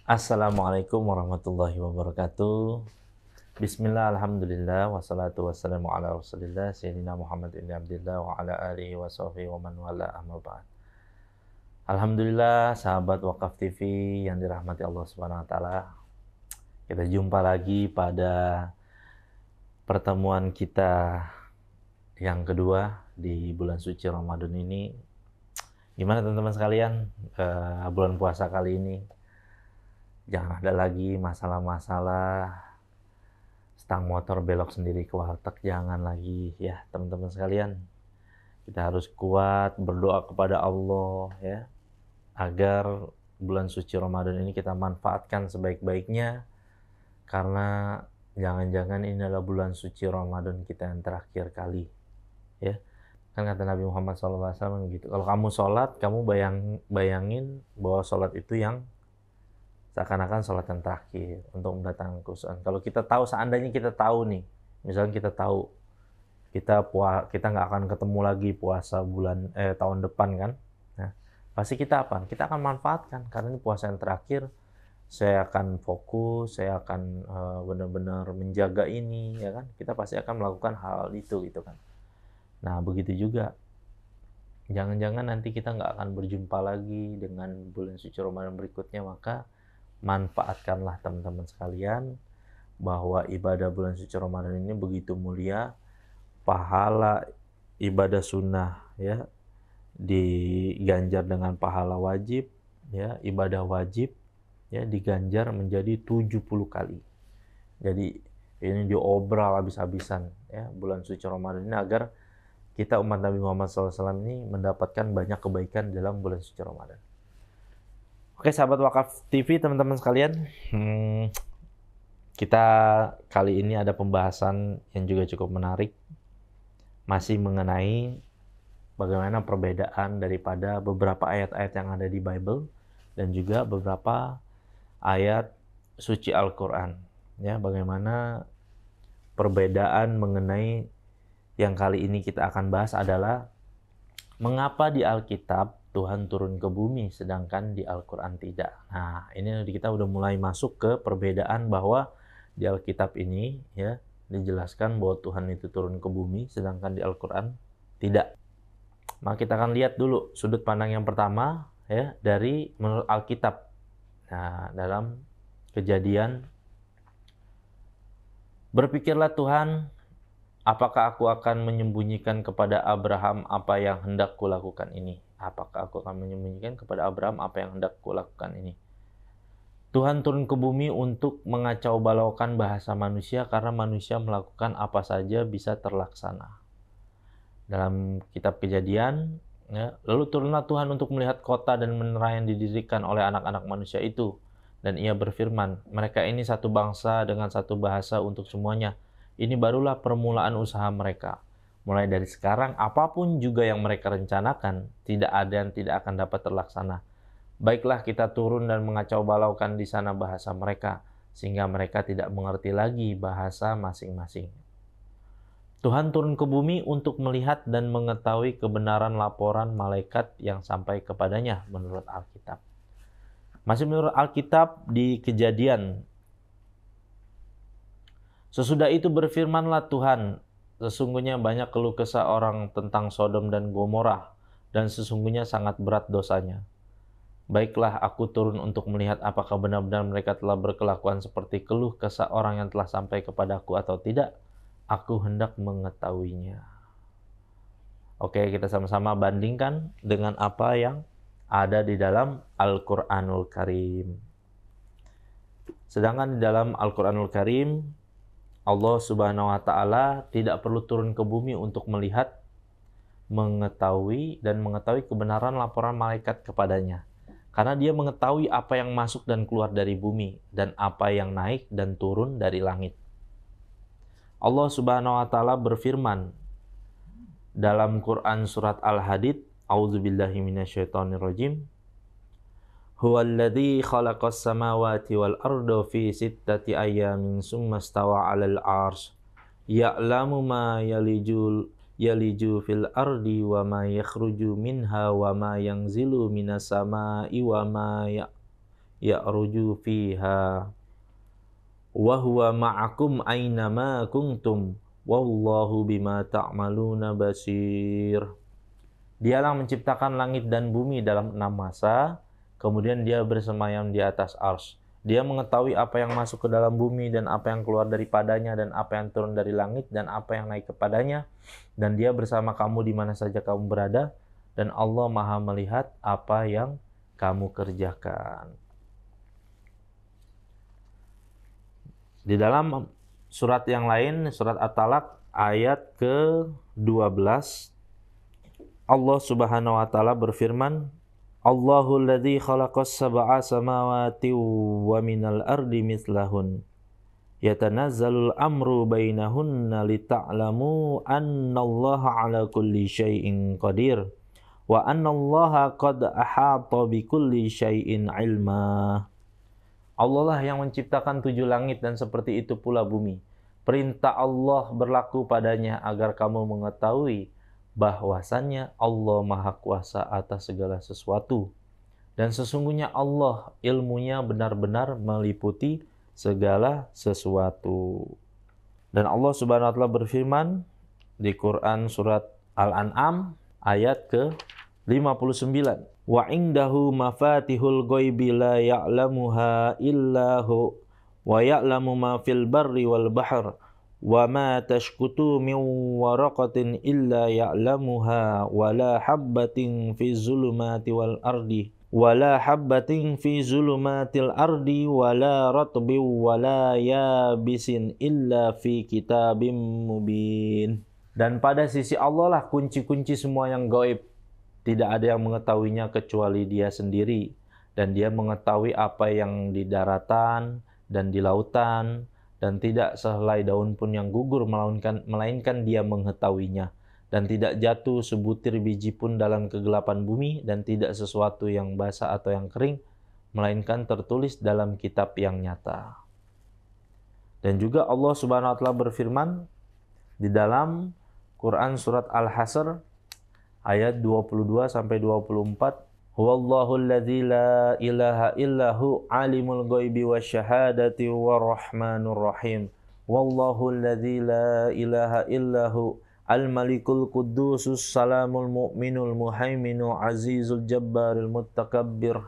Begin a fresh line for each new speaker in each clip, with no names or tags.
Assalamualaikum warahmatullahi wabarakatuh. Bismillah, alhamdulillah, wassalatu wassalamu ala rasulillah, Sayyidina Muhammad ibn Abdillah, wa ala alihi wa sahbihi wa man wala, amma ba'd. Alhamdulillah, sahabat Wakaf TV yang dirahmati Allah Subhanahu wa Ta'ala. Kita jumpa lagi pada pertemuan kita yang kedua di bulan suci Ramadan ini. Gimana teman-teman sekalian, bulan puasa kali ini? Jangan ada lagi masalah-masalah stang motor belok sendiri ke warteg, jangan lagi ya teman-teman sekalian. Kita harus kuat berdoa kepada Allah ya, agar bulan suci Ramadan ini kita manfaatkan sebaik-baiknya, karena jangan-jangan ini adalah bulan suci Ramadan kita yang terakhir kali ya. Kan kata Nabi Muhammad SAW gitu, kalau kamu sholat, kamu bayangin bahwa sholat itu yang seakan-akan sholat yang terakhir untuk mendatangkan kekhusyuan. Kalau kita tahu, seandainya kita tahu nih, misalnya kita tahu kita nggak akan ketemu lagi puasa tahun depan kan, nah pasti kita apa? Kita akan manfaatkan, karena ini puasa yang terakhir. Saya akan fokus, saya akan benar-benar menjaga ini, ya kan? Kita pasti akan melakukan hal itu gitu kan. Nah begitu juga, jangan-jangan nanti kita nggak akan berjumpa lagi dengan bulan suci Ramadan berikutnya, maka manfaatkanlah teman-teman sekalian bahwa ibadah bulan suci Ramadan ini begitu mulia, pahala ibadah sunnah ya diganjar dengan pahala wajib ya, ibadah wajib ya diganjar menjadi 70 kali. Jadi ini diobral habis-habisan ya bulan suci Ramadan ini, agar kita umat Nabi Muhammad SAW ini mendapatkan banyak kebaikan dalam bulan suci Ramadan. Oke sahabat Wakaf TV, teman-teman sekalian, kita kali ini ada pembahasan yang juga cukup menarik, masih mengenai bagaimana perbedaan daripada beberapa ayat-ayat yang ada di Bible dan juga beberapa ayat suci Al-Quran. Ya, bagaimana perbedaan mengenai yang kali ini kita akan bahas adalah mengapa di Alkitab Tuhan turun ke bumi sedangkan di Al-Quran tidak. Nah, ini kita udah mulai masuk ke perbedaan bahwa di Alkitab ini ya dijelaskan bahwa Tuhan itu turun ke bumi sedangkan di Al-Quran tidak. Maka kita akan lihat dulu sudut pandang yang pertama ya dari menurut Alkitab. Nah, dalam Kejadian, berpikirlah Tuhan, apakah aku akan menyembunyikan kepada Abraham apa yang hendak kulakukan ini? Apakah aku akan menyembunyikan kepada Abraham apa yang hendak kulakukan ini? Tuhan turun ke bumi untuk mengacau balaukan bahasa manusia, karena manusia melakukan apa saja bisa terlaksana. Dalam kitab Kejadian, ya, lalu turunlah Tuhan untuk melihat kota dan menara yang didirikan oleh anak-anak manusia itu. Dan ia berfirman, mereka ini satu bangsa dengan satu bahasa untuk semuanya. Ini barulah permulaan usaha mereka. Mulai dari sekarang, apapun juga yang mereka rencanakan, tidak ada yang tidak akan dapat terlaksana. Baiklah kita turun dan mengacau balaukan di sana bahasa mereka, sehingga mereka tidak mengerti lagi bahasa masing-masing. Tuhan turun ke bumi untuk melihat dan mengetahui kebenaran laporan malaikat yang sampai kepadanya menurut Alkitab. Masih menurut Alkitab di Kejadian, sesudah itu berfirmanlah Tuhan, sesungguhnya banyak keluh kesah orang tentang Sodom dan Gomora, dan sesungguhnya sangat berat dosanya. Baiklah aku turun untuk melihat apakah benar-benar mereka telah berkelakuan seperti keluh kesah orang yang telah sampai kepadaku atau tidak. Aku hendak mengetahuinya. Oke, kita sama-sama bandingkan dengan apa yang ada di dalam Al-Quranul Karim. Sedangkan di dalam Al-Quranul Karim, Allah Subhanahu wa Ta'ala tidak perlu turun ke bumi untuk melihat, mengetahui kebenaran laporan malaikat kepadanya. Karena dia mengetahui apa yang masuk dan keluar dari bumi, dan apa yang naik dan turun dari langit. Allah Subhanahu wa Ta'ala berfirman dalam Quran surat Al-Hadid, A'udzubillahi minasyaitonirrajim. Huwallazi khalaqas samawati wal arda fi sittati ayyamin summa stawa 'alal 'arsy ya'lamu ma yaliju fil ardi wa ma yakhruju minha wa ma yanzilu minas samai wa ma ya'ruju fiha wa huwa ma'akum aynama kuntum wallahu bima ta'maluna basir. Dialah menciptakan langit dan bumi dalam 6 masa, kemudian dia bersemayam di atas arsy. Dia mengetahui apa yang masuk ke dalam bumi dan apa yang keluar daripadanya dan apa yang turun dari langit dan apa yang naik kepadanya. Dan dia bersama kamu di mana saja kamu berada. Dan Allah Maha melihat apa yang kamu kerjakan. Di dalam surat yang lain, surat At-Talaq ayat ke-12, Allah Subhanahu wa taala berfirman, Allahul ladzi khalaqas sab'a samawati wa minal ardi mithlahun yatanazzalul amru bainahunna lita'lamu annallaha ala kulli syai'in qadir wa annallaha qad ahata bikulli syai'in ilma. Allah lah yang menciptakan 7 langit dan seperti itu pula bumi. Perintah Allah berlaku padanya agar kamu mengetahui bahwasannya Allah Maha Kuasa atas segala sesuatu. Dan sesungguhnya Allah ilmunya benar-benar meliputi segala sesuatu. Dan Allah Subhanahu wa taala berfirman di Quran surat Al-An'am ayat ke-59. Wa indahu mafatihul ghaibi la ya'lamuha illa hu wa ya'lamu ma fil barri wal bahr. Wa ma tashkutu min waraqatin illa ya'lamuha wa la habbatin fi zulumati wal ardi wa la habbatin fi zulumatil ardi wa la ratbin wa la yabisin illa fi kitabim mubin. Dan pada sisi Allah lah kunci-kunci semua yang gaib. Tidak ada yang mengetahuinya kecuali Dia sendiri, dan Dia mengetahui apa yang di daratan dan di lautan. Dan tidak sehelai daun pun yang gugur melainkan Dia mengetahuinya. Dan tidak jatuh sebutir biji pun dalam kegelapan bumi, dan tidak sesuatu yang basah atau yang kering, melainkan tertulis dalam kitab yang nyata. Dan juga Allah Subhanahu wa taala berfirman di dalam Quran surat Al-Hasr ayat 22 sampai 24, Huwallahu alladzi la ilaha illahu alimul ghaibi wasyahadati warrahmanur rahim. Wallahu alladzi la ilaha illahu al-malikul quddusus salamul mu'minul muhaiminu azizul jabbaril muttakabbir.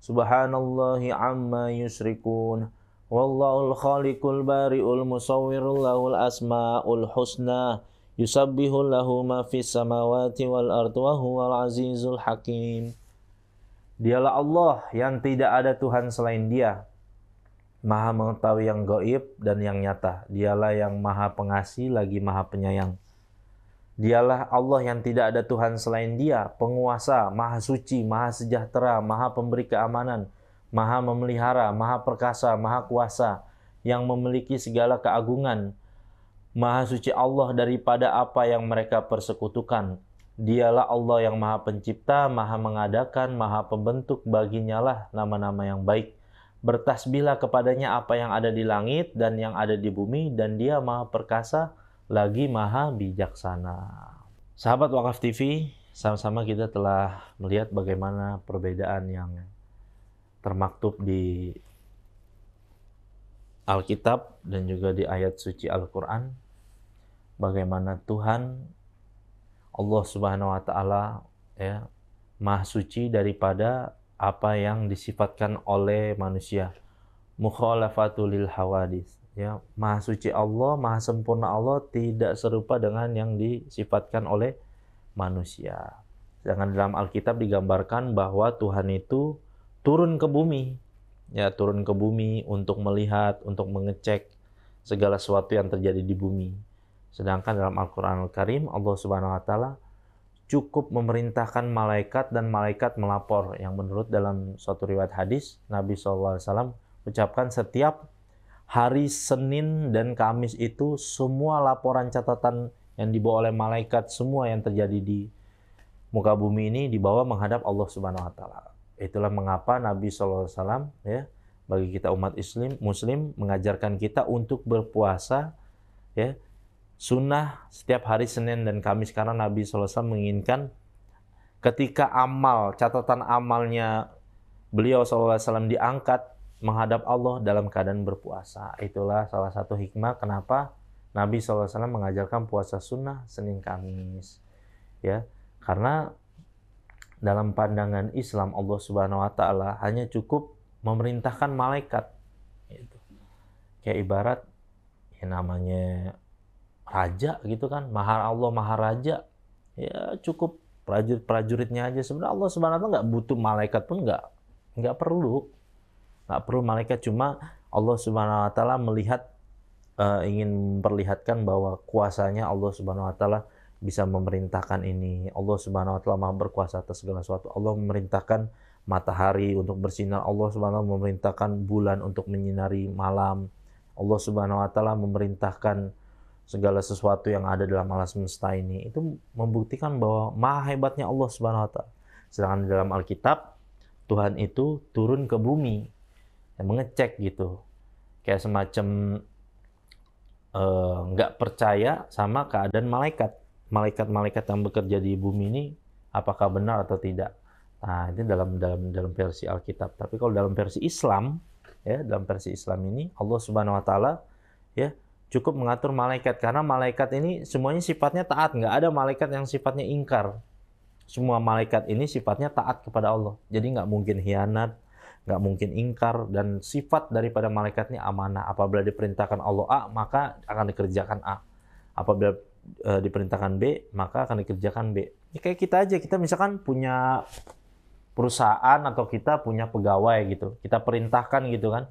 Subhanallahi amma yusyrikun. Wallahul khaliqul bari'ul musawwirul lahul asma'ul husna. Yusabbihu lahu ma fis samawati wal ardi wa huwal azizul hakim. Dialah Allah yang tidak ada Tuhan selain Dia. Maha mengetahui yang gaib dan yang nyata. Dialah yang Maha Pengasih lagi Maha Penyayang. Dialah Allah yang tidak ada Tuhan selain Dia, penguasa, Maha Suci, Maha Sejahtera, Maha Pemberi keamanan, Maha Memelihara, Maha Perkasa, Maha Kuasa, yang memiliki segala keagungan. Maha Suci Allah daripada apa yang mereka persekutukan. Dialah Allah yang Maha Pencipta, Maha Mengadakan, Maha Pembentuk, baginya lah nama-nama yang baik. Bertasbihlah kepadanya apa yang ada di langit dan yang ada di bumi, dan Dia Maha Perkasa, lagi Maha Bijaksana. Sahabat Wakaf TV, sama-sama kita telah melihat bagaimana perbedaan yang termaktub di Alkitab dan juga di ayat suci Al-Quran. Bagaimana Tuhan Allah Subhanahu wa taala ya Maha suci daripada apa yang disifatkan oleh manusia. Mukhalafatul lil hawadits. Ya, Maha suci Allah, Maha sempurna Allah tidak serupa dengan yang disifatkan oleh manusia. Sedangkan dalam Alkitab digambarkan bahwa Tuhan itu turun ke bumi. Ya, turun ke bumi untuk melihat, untuk mengecek segala sesuatu yang terjadi di bumi. Sedangkan dalam Al-Quran Al-Karim, Allah Subhanahu wa taala cukup memerintahkan malaikat dan malaikat melapor. Yang menurut dalam suatu riwayat hadis, Nabi SAW ucapkan setiap hari Senin dan Kamis itu semua laporan catatan yang dibawa oleh malaikat, semua yang terjadi di muka bumi ini dibawa menghadap Allah Subhanahu wa taala. Itulah mengapa Nabi SAW ya, bagi kita umat muslim mengajarkan kita untuk berpuasa ya, sunnah setiap hari Senin dan Kamis, karena Nabi SAW menginginkan ketika catatan amalnya beliau SAW diangkat menghadap Allah dalam keadaan berpuasa. Itulah salah satu hikmah kenapa Nabi SAW mengajarkan puasa sunnah Senin Kamis. Ya, karena dalam pandangan Islam Allah Subhanahu Wa Taala hanya cukup memerintahkan malaikat. Gitu. Kayak ibarat ya namanya raja gitu kan, Allah Maharaja. Ya cukup prajurit-prajuritnya aja. Sebenarnya Allah Subhanahu Wa Taala nggak butuh malaikat pun nggak perlu malaikat, cuma Allah Subhanahu Wa Taala melihat ingin memperlihatkan bahwa kuasanya Allah Subhanahu Wa Taala bisa memerintahkan ini. Allah Subhanahu Wa Taala Maha berkuasa atas segala sesuatu. Allah memerintahkan matahari untuk bersinar. Allah Subhanahu Wa Taala memerintahkan bulan untuk menyinari malam. Allah Subhanahu Wa Taala memerintahkan segala sesuatu yang ada dalam alam semesta ini. Itu membuktikan bahwa maha hebatnya Allah Subhanahu Wa Taala. Sedangkan dalam Alkitab Tuhan itu turun ke bumi dan mengecek gitu. Kayak semacam nggak percaya sama keadaan malaikat yang bekerja di bumi ini apakah benar atau tidak. Nah, ini dalam versi Alkitab. Tapi kalau dalam versi Islam, ya, dalam versi Islam ini Allah Subhanahu Wa Taala ya cukup mengatur malaikat, karena malaikat ini semuanya sifatnya taat, nggak ada malaikat yang sifatnya ingkar. Semua malaikat ini sifatnya taat kepada Allah. Jadi nggak mungkin hianat, nggak mungkin ingkar, dan sifat daripada malaikat ini amanah. Apabila diperintahkan Allah A, maka akan dikerjakan A. Apabila diperintahkan B, maka akan dikerjakan B. Ya, kayak kita aja, kita misalkan punya perusahaan atau kita punya pegawai gitu, kita perintahkan gitu kan.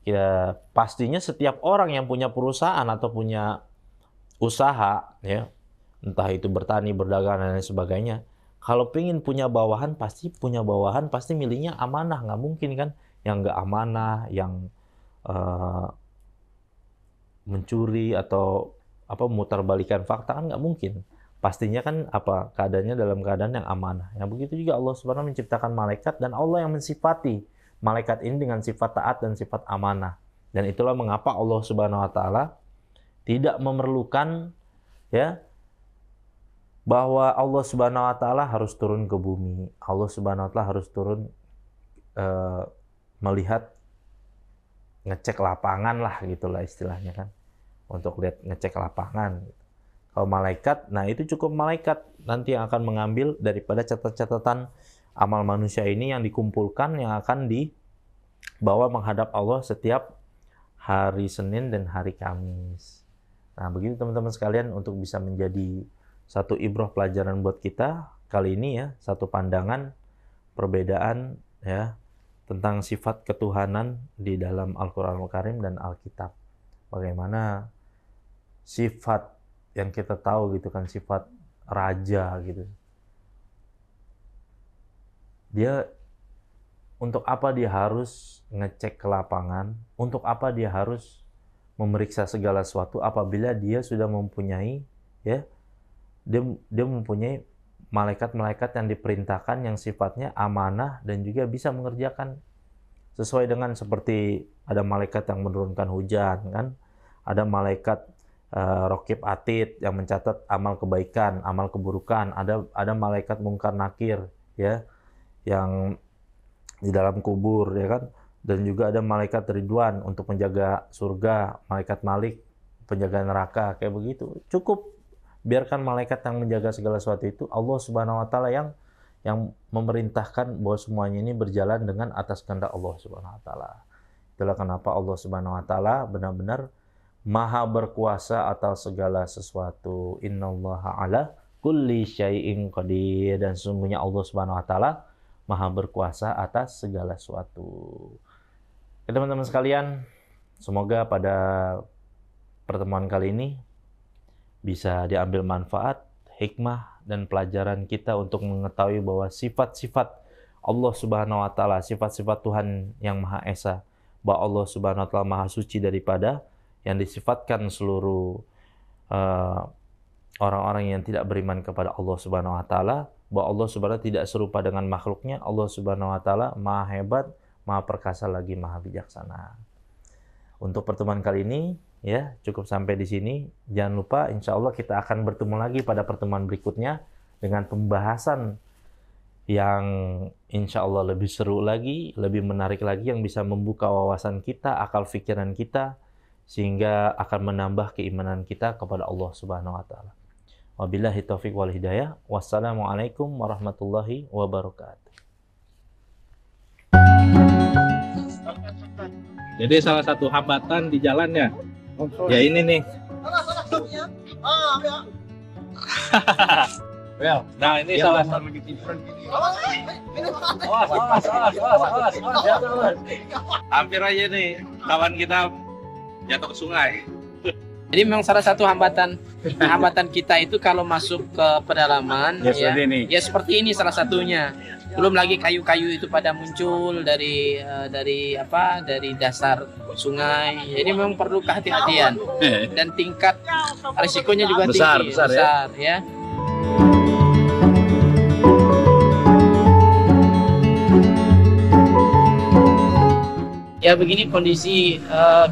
Ya, pastinya setiap orang yang punya perusahaan atau punya usaha, ya, entah itu bertani, berdagang dan lain sebagainya, kalau pengen punya bawahan pasti milihnya amanah. Nggak mungkin kan yang nggak amanah, yang mencuri atau mutarbalikan fakta, kan nggak mungkin. Pastinya kan keadaannya dalam keadaan yang amanah. Yang begitu juga Allah Subhanahu menciptakan malaikat, dan Allah yang mensifati malaikat ini dengan sifat taat dan sifat amanah. Dan itulah mengapa Allah Subhanahu Wa Taala tidak memerlukan ya bahwa Allah Subhanahu Wa Taala harus turun ke bumi. Allah Subhanahu Wa Taala harus turun melihat, ngecek lapangan lah gitulah istilahnya kan, untuk lihat ngecek lapangan. Kalau malaikat, nah itu cukup malaikat nanti yang akan mengambil daripada catatan amal manusia ini yang dikumpulkan, yang akan dibawa menghadap Allah setiap hari Senin dan hari Kamis. Nah begitu teman-teman sekalian, untuk bisa menjadi satu ibrah pelajaran buat kita kali ini ya, satu pandangan perbedaan ya tentang sifat ketuhanan di dalam Al-Qur'anul Karim dan Alkitab. Bagaimana sifat yang kita tahu gitu kan, sifat raja gitu. Dia untuk apa dia harus ngecek ke lapangan? Untuk apa dia harus memeriksa segala sesuatu apabila dia sudah mempunyai ya dia mempunyai malaikat-malaikat yang diperintahkan yang sifatnya amanah dan juga bisa mengerjakan sesuai dengan, seperti ada malaikat yang menurunkan hujan kan, ada malaikat Raqib Atid yang mencatat amal kebaikan, amal keburukan, ada malaikat Mungkar Nakir ya yang di dalam kubur ya kan, dan juga ada malaikat Ridwan untuk menjaga surga, malaikat Malik penjaga neraka, kayak begitu. Cukup biarkan malaikat yang menjaga segala sesuatu itu. Allah Subhanahu Wa Taala yang memerintahkan bahwa semuanya ini berjalan dengan atas kehendak Allah Subhanahu Wa Taala. Itulah kenapa Allah Subhanahu Wa Taala benar-benar maha berkuasa atas segala sesuatu. Innallaha ala kulli syai'in qadir, dan sesungguhnya Allah Subhanahu Wa Taala maha berkuasa atas segala sesuatu. Oke, teman-teman sekalian, semoga pada pertemuan kali ini bisa diambil manfaat, hikmah, dan pelajaran kita untuk mengetahui bahwa sifat-sifat Allah Subhanahu Wa Taala, sifat-sifat Tuhan yang Maha Esa, bahwa Allah Subhanahu Wa Taala maha suci daripada yang disifatkan seluruh orang-orang yang tidak beriman kepada Allah Subhanahu Wa Taala, bahwa Allah Subhanahu Wa Taala tidak serupa dengan makhluknya. Allah Subhanahu Wa Taala maha hebat, maha perkasa lagi maha bijaksana. Untuk pertemuan kali ini ya cukup sampai di sini. Jangan lupa, insya Allah kita akan bertemu lagi pada pertemuan berikutnya dengan pembahasan yang insya Allah lebih seru lagi, lebih menarik lagi, yang bisa membuka wawasan kita, akal pikiran kita, sehingga akan menambah keimanan kita kepada Allah Subhanahu wa taala. Wabillahi taufiq wal hidayah. Wassalamualaikum warahmatullahi wabarakatuh.
Jadi salah satu hambatan di jalannya, ya ini nih. Nah ini salah satu. Hampir aja nih kawan kita jatuh ke sungai.
Jadi memang salah satu hambatan kita itu kalau masuk ke pedalaman ya seperti ini salah satunya. Belum lagi kayu-kayu itu pada muncul dari dasar sungai. Jadi memang perlu kehati-hatian dan tingkat risikonya juga tinggi, besar ya. Ya begini kondisi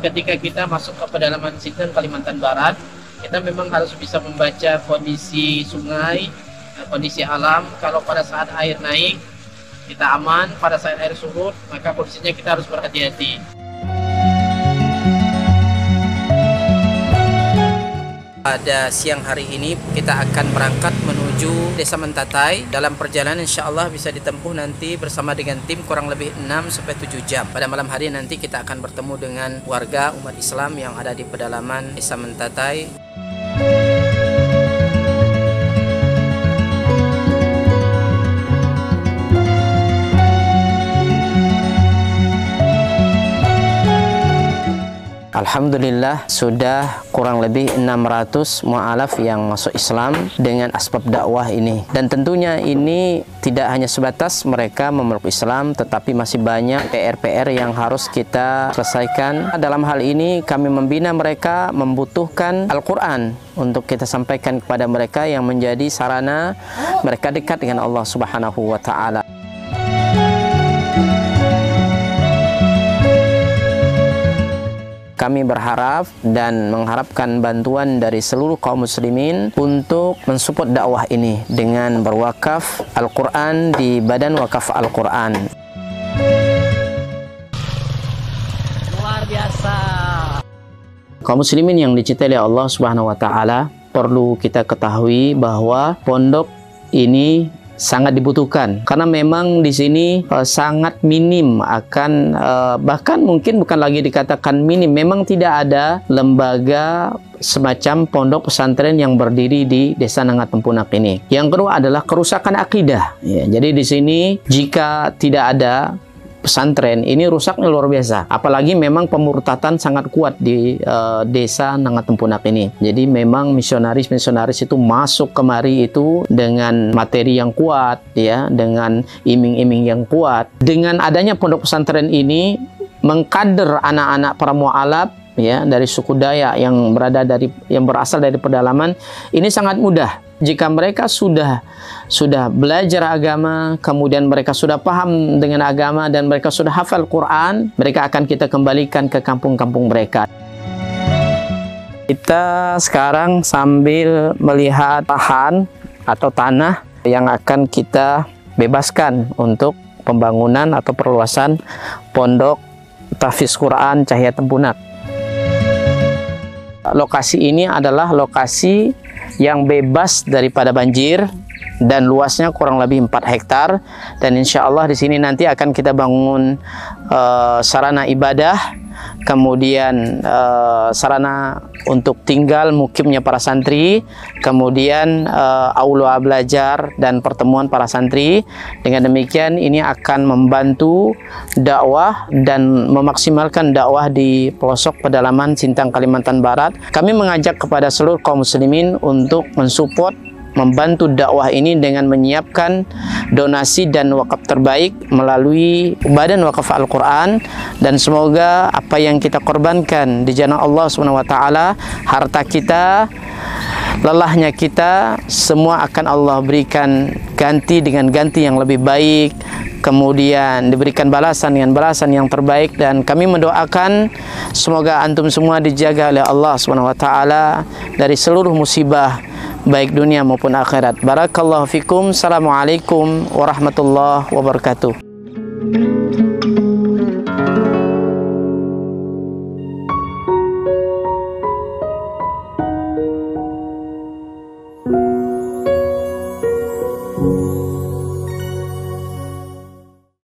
ketika kita masuk ke pedalaman Sintang, Kalimantan Barat, kita memang harus bisa membaca kondisi sungai, kondisi alam. Kalau pada saat air naik kita aman, pada saat air surut maka kondisinya kita harus berhati-hati. Pada siang hari ini kita akan berangkat menuju Desa Mentatai. Dalam perjalanan insya Allah bisa ditempuh nanti bersama dengan tim kurang lebih 6-7 jam. Pada malam hari nanti kita akan bertemu dengan warga umat Islam yang ada di pedalaman Desa Mentatai. Alhamdulillah sudah kurang lebih 600 mu'alaf yang masuk Islam dengan asbab dakwah ini. Dan tentunya ini tidak hanya sebatas mereka memeluk Islam, tetapi masih banyak PR-PR yang harus kita selesaikan. Dalam hal ini kami membina mereka membutuhkan Al-Quran untuk kita sampaikan kepada mereka yang menjadi sarana mereka dekat dengan Allah Subhanahu wa ta'ala. Kami berharap dan mengharapkan bantuan dari seluruh kaum muslimin untuk mensupport dakwah ini dengan berwakaf Al-Quran di Badan Wakaf Al-Quran. Luar biasa. Kaum muslimin yang dicintai oleh Allah Subhanahu wa taala, perlu kita ketahui bahwa pondok ini sangat dibutuhkan karena memang di sini sangat minim akan bahkan mungkin bukan lagi dikatakan minim, memang tidak ada lembaga semacam pondok pesantren yang berdiri di Desa Nangat Tempunak ini. Yang kedua adalah kerusakan akidah. Ya, jadi di sini jika tidak ada pesantren ini rusaknya luar biasa, apalagi memang pemurtatan sangat kuat di Desa Nangat Tempunak ini. Jadi memang misionaris itu masuk kemari itu dengan materi yang kuat ya, dengan iming-iming yang kuat. Dengan adanya pondok pesantren ini mengkader anak-anak para mu'alaf ya dari suku Dayak yang berasal dari pedalaman ini sangat mudah. Jika mereka sudah belajar agama, kemudian mereka sudah paham dengan agama dan mereka sudah hafal Quran, mereka akan kita kembalikan ke kampung-kampung mereka. Kita sekarang sambil melihat lahan atau tanah yang akan kita bebaskan untuk pembangunan atau perluasan pondok tahfiz Quran Cahaya Tempunak. Lokasi ini adalah lokasi yang bebas daripada banjir dan luasnya kurang lebih 4 hektar, dan insya Allah di sini nanti akan kita bangun sarana ibadah, kemudian sarana untuk tinggal mukimnya para santri, kemudian aula belajar dan pertemuan para santri. Dengan demikian ini akan membantu dakwah dan memaksimalkan dakwah di pelosok pedalaman Sintang, Kalimantan Barat. Kami mengajak kepada seluruh kaum muslimin untuk mensupport, membantu dakwah ini dengan menyiapkan donasi dan wakaf terbaik melalui Badan Wakaf Al-Quran, dan semoga apa yang kita korbankan di jalan Allah SWT, harta kita, lelahnya kita, semua akan Allah berikan ganti dengan ganti yang lebih baik, kemudian diberikan balasan dengan balasan yang terbaik. Dan kami mendoakan semoga antum semua dijaga oleh Allah SWT dari seluruh musibah, baik dunia maupun akhirat. Barakallahu fikum. Assalamualaikum warahmatullahi wabarakatuh.